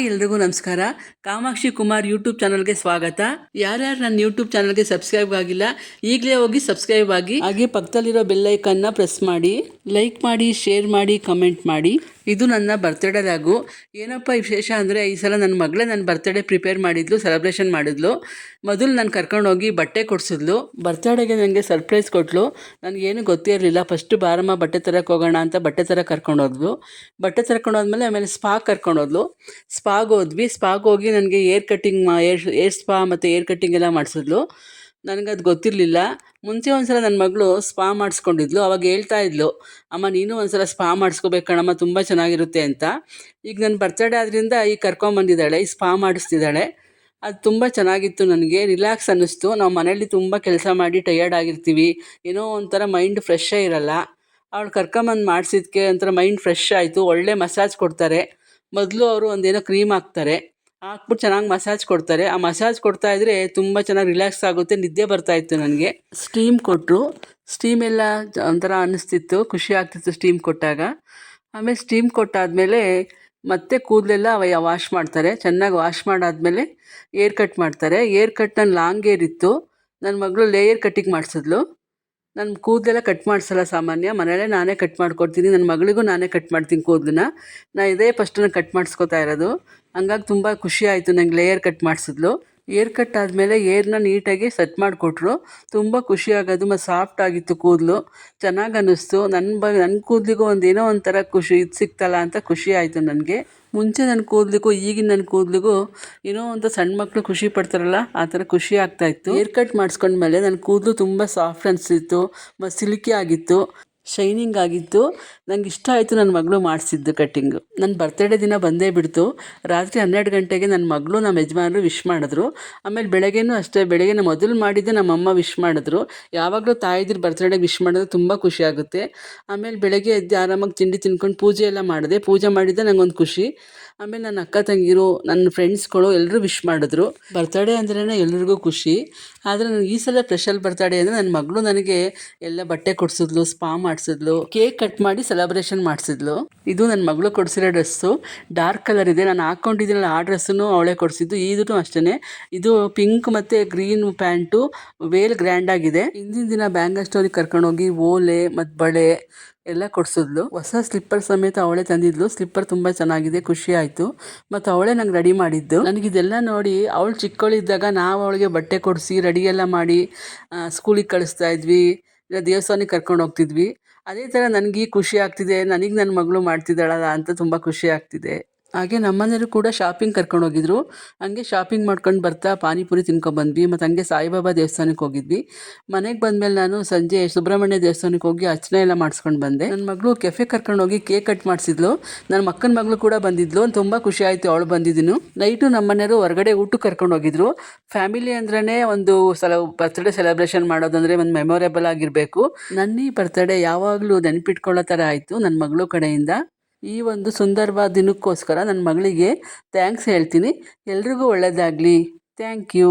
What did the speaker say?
ಎಲ್ರಿಗೂ ನಮಸ್ಕಾರ. ಕಾಮಾಕ್ಷಿ ಕುಮಾರ್ ಯೂಟ್ಯೂಬ್ ಚಾನಲ್ಗೆ ಸ್ವಾಗತ. ಯಾರ್ಯಾರು ನನ್ನ ಯೂಟ್ಯೂಬ್ ಚಾನಲ್ಗೆ ಸಬ್ಸ್ಕ್ರೈಬ್ ಆಗಿಲ್ಲ ಈಗಲೇ ಹೋಗಿ ಸಬ್ಸ್ಕ್ರೈಬ್ ಆಗಿ, ಹಾಗೆ ಪಕ್ಕದಲ್ಲಿರೋ ಬೆಲ್ಲೈಕನ್ನ ಪ್ರೆಸ್ ಮಾಡಿ, ಲೈಕ್ ಮಾಡಿ, ಶೇರ್ ಮಾಡಿ, ಕಮೆಂಟ್ ಮಾಡಿ. ಇದು ನನ್ನ ಬರ್ತ್ಡೇ ಲಾಗು. ಏನಪ್ಪ ವಿಶೇಷ ಅಂದರೆ ಈ ಸಲ ನನ್ನ ಮಗಳೇ ನನ್ನ ಬರ್ತ್ಡೇ ಪ್ರಿಪೇರ್ ಮಾಡಿದ್ಲು, ಸೆಲೆಬ್ರೇಷನ್ ಮಾಡಿದ್ಲು. ಮೊದಲು ನಾನು ಕರ್ಕೊಂಡೋಗಿ ಬಟ್ಟೆ ಕೊಡಿಸಿದ್ಲು. ಬರ್ತ್ಡೇಗೆ ನನಗೆ ಸರ್ಪ್ರೈಸ್ ಕೊಟ್ಟಳು. ನನಗೇನು ಗೊತ್ತೇ ಇರಲಿಲ್ಲ. ಫಸ್ಟು ಬಾರಮ್ಮ ಬಟ್ಟೆ ತರಕ್ಕೆ ಹೋಗೋಣ ಅಂತ ಬಟ್ಟೆ ತರ ಕರ್ಕೊಂಡೋದ್ಲು. ಬಟ್ಟೆ ತರ್ಕೊಂಡೋದ್ಮೇಲೆ ಆಮೇಲೆ ಸ್ಪಾಗೆ ಕರ್ಕೊಂಡೋದ್ಲು. ಸ್ಪಾಗೆ ಹೋದ್ವಿ. ಸ್ಪಾಗೆ ಹೋಗಿ ನನಗೆ ಏರ್ ಸ್ಪಾ ಮತ್ತು ಏರ್ ಕಟ್ಟಿಂಗ್ ಎಲ್ಲ ಮಾಡಿಸಿದ್ಲು. ನನಗದು ಗೊತ್ತಿರಲಿಲ್ಲ. ಮುಂಚೆ ಒಂದು ಸಲ ನನ್ನ ಮಗಳು ಸ್ಪಾ ಮಾಡಿಸ್ಕೊಂಡಿದ್ಲು. ಅವಾಗ ಹೇಳ್ತಾ ಇದ್ಲು, ಅಮ್ಮ ನೀನು ಒಂದು ಸಲ ಸ್ಪಾ ಮಾಡಿಸ್ಕೋಬೇಕು ಕಣಮ್ಮ, ತುಂಬ ಚೆನ್ನಾಗಿರುತ್ತೆ ಅಂತ. ಈಗ ನನ್ನ ಬರ್ತ್ಡೇ ಆದ್ದರಿಂದ ಈಗ ಕರ್ಕೊಂಬಂದಿದ್ದಾಳೆ, ಈ ಸ್ಪಾ ಮಾಡಿಸ್ತಿದ್ದಾಳೆ. ಅದು ತುಂಬ ಚೆನ್ನಾಗಿತ್ತು. ನನಗೆ ರಿಲ್ಯಾಕ್ಸ್ ಅನ್ನಿಸ್ತು. ನಾವು ಮನೇಲಿ ತುಂಬ ಕೆಲಸ ಮಾಡಿ ಟಯರ್ಡ್ ಆಗಿರ್ತೀವಿ, ಏನೋ ಒಂಥರ ಮೈಂಡ್ ಫ್ರೆಶ್ಶೇ ಇರಲ್ಲ. ಅವಳು ಕರ್ಕೊಂಬಂದು ಮಾಡಿಸಿದ್ಕೆ ಒಂಥರ ಮೈಂಡ್ ಫ್ರೆಶ್ ಆಯಿತು. ಒಳ್ಳೆ ಮಸಾಜ್ ಕೊಡ್ತಾರೆ. ಮೊದಲು ಅವರು ಒಂದೇನೋ ಕ್ರೀಮ್ ಹಾಕ್ಬಿಟ್ಟು ಚೆನ್ನಾಗಿ ಮಸಾಜ್ ಕೊಡ್ತಾರೆ. ಆ ಮಸಾಜ್ ಕೊಡ್ತಾಯಿದ್ರೆ ತುಂಬ ಚೆನ್ನಾಗಿ ರಿಲ್ಯಾಕ್ಸ್ ಆಗುತ್ತೆ, ನಿದ್ದೆ ಬರ್ತಾಯಿತ್ತು ನನಗೆ. ಸ್ಟೀಮ್ ಕೊಟ್ಟರು. ಸ್ಟೀಮ್ ಎಲ್ಲ ಒಂಥರ ಅನ್ನಿಸ್ತಿತ್ತು, ಖುಷಿ ಆಗ್ತಿತ್ತು ಸ್ಟೀಮ್ ಕೊಟ್ಟಾಗ. ಆಮೇಲೆ ಸ್ಟೀಮ್ ಕೊಟ್ಟಾದಮೇಲೆ ಮತ್ತೆ ಕೂದಲೆಲ್ಲ ವಾಶ್ ಮಾಡ್ತಾರೆ. ಚೆನ್ನಾಗಿ ವಾಶ್ ಮಾಡಾದಮೇಲೆ ಏರ್ ಕಟ್ ಮಾಡ್ತಾರೆ. ಏರ್ ಕಟ್ ನನ್ನ ಲಾಂಗ್ ಏರ್ ಇತ್ತು, ನನ್ನ ಮಗಳು ಲೇಯರ್ ಕಟ್ಟಿಂಗ್ ಮಾಡಿಸಿದ್ಲು. ನನ್ನ ಕೂದಲೆಲ್ಲ ಕಟ್ ಮಾಡಿಸಲ್ಲ ಸಾಮಾನ್ಯ, ಮನೆಯಲ್ಲೇ ನಾನೇ ಕಟ್ ಮಾಡ್ಕೊಡ್ತೀನಿ. ನನ್ನ ಮಗಳಿಗೂ ನಾನೇ ಕಟ್ ಮಾಡ್ತೀನಿ ಕೂದಲನ್ನ. ಇದೇ ಫಸ್ಟನ್ನು ಕಟ್ ಮಾಡಿಸ್ಕೊತಾ ಇರೋದು. ಹಂಗಾಗಿ ತುಂಬ ಖುಷಿ ಆಯಿತು ನಂಗೆ. ಲೇಯರ್ ಕಟ್ ಮಾಡಿಸಿದ್ಲು. ಏರ್ ಕಟ್ ಆದಮೇಲೆ ಏರ್ನ ನೀಟಾಗಿ ಸೆಟ್ ಮಾಡಿಕೊಟ್ರು. ತುಂಬ ಖುಷಿ ಆಗೋದು. ಮತ್ತು ಸಾಫ್ಟ್ ಆಗಿತ್ತು ಕೂದಲು, ಚೆನ್ನಾಗಿ ಅನ್ನಿಸ್ತು. ನನ್ನ ಕೂದಲಿಗೂ ಒಂದೇನೋ ಒಂಥರ ಖುಷಿ ಇದು ಸಿಕ್ತಲ್ಲ ಅಂತ ಖುಷಿ ಆಯಿತು ನನಗೆ. ಮುಂಚೆ ನನ್ನ ಕೂದಲಿಗೂ ಈಗಿನ ನನ್ನ ಕೂದಲಿಗೂ ಏನೋ ಒಂದು ಸಣ್ಣ ಮಕ್ಕಳು ಖುಷಿ ಪಡ್ತಾರಲ್ಲ ಆ ಥರ ಖುಷಿ ಆಗ್ತಾಯಿತ್ತು. ಏರ್ ಕಟ್ ಮಾಡಿಸ್ಕೊಂಡ್ಮೇಲೆ ನನ್ನ ಕೂದಲು ತುಂಬ ಸಾಫ್ಟ್ ಅನಿಸ್ತಿತ್ತು ಮತ್ತು ಸಿಲ್ಕಿ ಆಗಿತ್ತು, ಶೈನಿಂಗ್ ಆಗಿತ್ತು. ನಂಗೆ ಇಷ್ಟ ಆಯಿತು ನನ್ನ ಮಗಳು ಮಾಡಿಸಿದ್ದು ಕಟ್ಟಿಂಗು. ನನ್ನ ಬರ್ತ್ಡೇ ದಿನ ಬಂದೇ ಬಿಡ್ತು. ರಾತ್ರಿ 12 ಗಂಟೆಗೆ ನನ್ನ ಮಗಳು ನಮ್ಮ ಯಜಮಾನರು ವಿಶ್ ಮಾಡಿದ್ರು. ಆಮೇಲೆ ಬೆಳಗ್ಗೆನೂ ಅಷ್ಟೇ, ಬೆಳಗ್ಗೆ ಮೊದಲು ಮಾಡಿದ್ದೆ ನಮ್ಮಮ್ಮ ವಿಶ್ ಮಾಡಿದ್ರು. ಯಾವಾಗಲೂ ತಾಯಿದಿರು ಬರ್ತ್ಡೇಗೆ ವಿಶ್ ಮಾಡಿದ್ರೆ ತುಂಬ ಖುಷಿ ಆಗುತ್ತೆ. ಆಮೇಲೆ ಬೆಳಗ್ಗೆ ಎದ್ದು ಆರಾಮಾಗಿ ತಿಂಡಿ ತಿನ್ಕೊಂಡು ಪೂಜೆ ಎಲ್ಲ ಮಾಡಿದೆ. ಪೂಜೆ ಮಾಡಿದ್ದೆ ನನಗೊಂದು ಖುಷಿ. ಆಮೇಲೆ ನನ್ನ ಅಕ್ಕ ತಂಗಿರು, ನನ್ನ ಫ್ರೆಂಡ್ಸ್ಗಳು ಎಲ್ಲರೂ ವಿಶ್ ಮಾಡಿದ್ರು. ಬರ್ತ್ಡೇ ಅಂದ್ರೇ ಎಲ್ರಿಗೂ ಖುಷಿ. ಆದರೆ ನನಗೆ ಈ ಸಲ ಸ್ಪೆಷಲ್ ಬರ್ತ್ಡೇ ಅಂದರೆ ನನ್ನ ಮಗಳು ನನಗೆ ಎಲ್ಲ ಬಟ್ಟೆ ಕೊಡಿಸಿದ್ಲು, ಸ್ಪಾ ಮಾಡಿಸಿದ್ಲು, ಕೇಕ್ ಕಟ್ ಮಾಡಿ ಸೆಲೆಬ್ರೇಷನ್ ಮಾಡಿಸಿದ್ಲು. ಇದು ನನ್ನ ಮಗಳು ಕೊಡಿಸಿರೋ ಡ್ರೆಸ್ಸು, ಡಾರ್ಕ್ ಕಲರ್ ಇದೆ. ನಾನು ಹಾಕ್ಕೊಂಡಿದ್ದೀನಲ್ಲ ಆ ಡ್ರೆಸ್ಸನ್ನು ಅವಳೇ ಕೊಡಿಸಿದ್ದು. ಇದೂ ಅಷ್ಟೇ. ಇದು ಪಿಂಕ್ ಮತ್ತು ಗ್ರೀನ್ ಪ್ಯಾಂಟು, ವೇಲ್ ಗ್ರ್ಯಾಂಡಾಗಿದೆ. ಹಿಂದಿನ ದಿನ ಬ್ಯಾಂಗಲ್ ಸ್ಟೋರಿಗೆ ಕರ್ಕೊಂಡೋಗಿ ಓಲೆ ಮತ್ತು ಬಳೆ ಎಲ್ಲ ಕೊಡಿಸಿದ್ಲು. ಹೊಸ ಸ್ಲಿಪ್ಪರ್ ಸಮೇತ ಅವಳೇ ತಂದಿದ್ಲು. ಸ್ಲಿಪ್ಪರ್ ತುಂಬ ಚೆನ್ನಾಗಿದೆ, ಖುಷಿ ಆಯಿತು. ಮತ್ತು ಅವಳೇ ನಂಗೆ ರೆಡಿ ಮಾಡಿದ್ದು. ನನಗಿದೆಲ್ಲ ನೋಡಿ ಅವಳು ಚಿಕ್ಕವಳಿದ್ದಾಗ ನಾವು ಅವಳಿಗೆ ಬಟ್ಟೆ ಕೊಡಿಸಿ ರೆಡಿ ಎಲ್ಲ ಮಾಡಿ ಸ್ಕೂಲಿಗೆ ಕಳಿಸ್ತಾ ಇದ್ವಿ, ಇಲ್ಲ ದೇವಸ್ಥಾನಕ್ಕೆ ಕರ್ಕೊಂಡು ಹೋಗ್ತಿದ್ವಿ. ಅದೇ ಥರ ನನಗೆ ಖುಷಿ ಆಗ್ತಿದೆ, ನನಗೆ ನನ್ನ ಮಗಳು ಮಾಡ್ತಿದ್ದಾಳಲ್ಲ ಅಂತ ತುಂಬ ಖುಷಿ ಆಗ್ತಿದೆ. ಹಾಗೆ ನಮ್ಮನೆಯವರು ಕೂಡ ಶಾಪಿಂಗ್ ಕರ್ಕೊಂಡು ಹೋಗಿದ್ರು. ಹಂಗೆ ಶಾಪಿಂಗ್ ಮಾಡ್ಕೊಂಡು ಬರ್ತಾ ಪಾನಿಪುರಿ ತಿನ್ಕೊಂಡ್ಬಂದ್ವಿ. ಮತ್ತು ಹಂಗೆ ಸಾಯಿಬಾಬಾ ದೇವಸ್ಥಾನಕ್ಕೆ ಹೋಗಿದ್ವಿ. ಮನೆಗೆ ಬಂದಮೇಲೆ ನಾನು ಸಂಜೆ ಸುಬ್ರಹ್ಮಣ್ಯ ದೇವಸ್ಥಾನಕ್ಕೆ ಹೋಗಿ ಅರ್ಚನೆ ಎಲ್ಲ ಮಾಡಿಸ್ಕೊಂಡು ಬಂದೆ. ನನ್ನ ಮಗಳು ಕೆಫೆ ಕರ್ಕೊಂಡೋಗಿ ಕೇಕ್ ಕಟ್ ಮಾಡಿಸಿದ್ಲು. ನನ್ನ ಮಕ್ಕನ ಮಗಳು ಕೂಡ ಬಂದಿದ್ಲು. ತುಂಬ ಖುಷಿ ಆಯಿತು ಅವಳು ಬಂದಿದ್ದೀನು. ನೈಟು ನಮ್ಮನೆಯವರು ಹೊರಗಡೆ ಊಟಕ್ಕೆ ಕರ್ಕೊಂಡು ಹೋಗಿದ್ರು. ಫ್ಯಾಮಿಲಿ ಅಂದ್ರೇ ಒಂದು ಬರ್ತ್ಡೇ ಸೆಲೆಬ್ರೇಷನ್ ಮಾಡೋದಂದರೆ ಒಂದು ಮೆಮೊರೇಬಲ್ ಆಗಿರಬೇಕು. ನನ್ನ ಈ ಬರ್ತ್ಡೇ ಯಾವಾಗಲೂ ನೆನಪಿಟ್ಕೊಳ್ಳೋ ಥರ ಆಯಿತು ನನ್ನ ಮಗಳು ಕಡೆಯಿಂದ. ಈ ಒಂದು ಸುಂದರವಾದ ದಿನಕ್ಕೋಸ್ಕರ ನನ್ನ ಮಗಳಿಗೆ ಥ್ಯಾಂಕ್ಸ್ ಹೇಳ್ತೀನಿ. ಎಲ್ರಿಗೂ ಒಳ್ಳೆಯದಾಗಲಿ. Thank you.